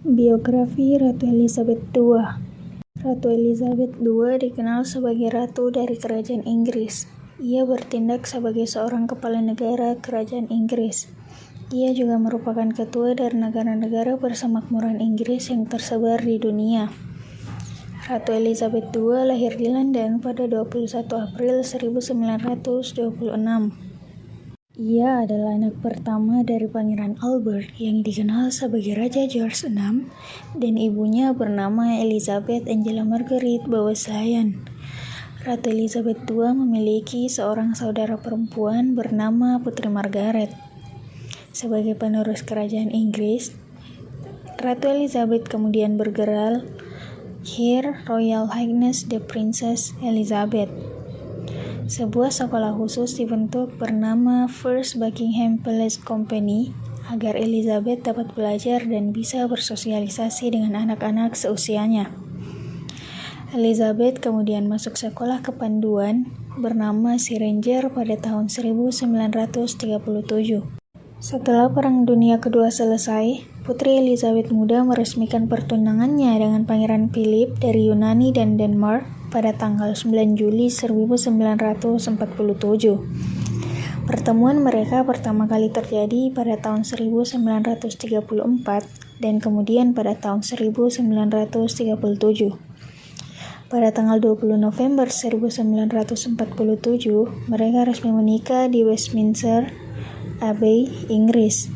Biografi Ratu Elizabeth II. Ratu Elizabeth II dikenal sebagai ratu dari Kerajaan Inggris. Ia bertindak sebagai seorang kepala negara Kerajaan Inggris. Ia juga merupakan ketua dari negara-negara persemakmuran Inggris yang tersebar di dunia. Ratu Elizabeth II lahir di London pada 21 April 1926. Ia adalah anak pertama dari Pangeran Albert yang dikenal sebagai Raja George VI dan ibunya bernama Elizabeth Angela Margaret Bowes-Lyon. Ratu Elizabeth II memiliki seorang saudara perempuan bernama Putri Margaret. Sebagai penerus kerajaan Inggris, Ratu Elizabeth kemudian bergelar Her Royal Highness the Princess Elizabeth. Sebuah sekolah khusus dibentuk bernama First Buckingham Palace Company agar Elizabeth dapat belajar dan bisa bersosialisasi dengan anak-anak seusianya. Elizabeth kemudian masuk sekolah kepanduan bernama Sea Ranger pada tahun 1937. Setelah Perang Dunia Kedua selesai, Putri Elizabeth Muda meresmikan pertunangannya dengan Pangeran Philip dari Yunani dan Denmark pada tanggal 9 Juli 1947. Pertemuan mereka pertama kali terjadi pada tahun 1934 dan kemudian pada tahun 1937. Pada tanggal 20 November 1947, mereka resmi menikah di Westminster Abbey, Inggris.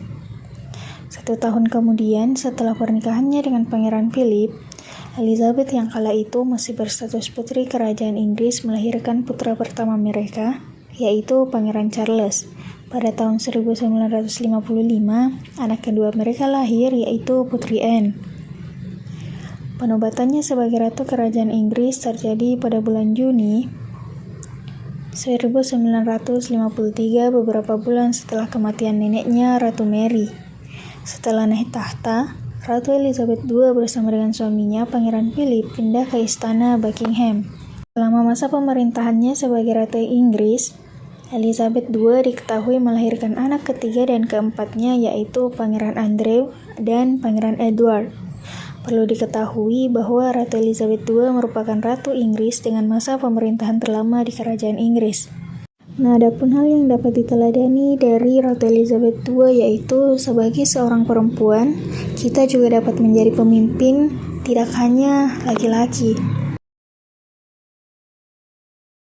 1 tahun kemudian, setelah pernikahannya dengan Pangeran Philip, Elizabeth yang kala itu masih berstatus putri kerajaan Inggris melahirkan putra pertama mereka, yaitu Pangeran Charles. Pada tahun 1955, anak kedua mereka lahir, yaitu Putri Anne. Penobatannya sebagai Ratu Kerajaan Inggris terjadi pada bulan Juni 1953, beberapa bulan setelah kematian neneknya, Ratu Mary. Setelah naik tahta, Ratu Elizabeth II bersama dengan suaminya, Pangeran Philip, pindah ke Istana Buckingham. Selama masa pemerintahannya sebagai Ratu Inggris, Elizabeth II diketahui melahirkan anak ketiga dan keempatnya, yaitu Pangeran Andrew dan Pangeran Edward. Perlu diketahui bahwa Ratu Elizabeth II merupakan Ratu Inggris dengan masa pemerintahan terlama di Kerajaan Inggris. Nah, adapun hal yang dapat diteladani dari Ratu Elizabeth II yaitu sebagai seorang perempuan, kita juga dapat menjadi pemimpin tidak hanya laki-laki.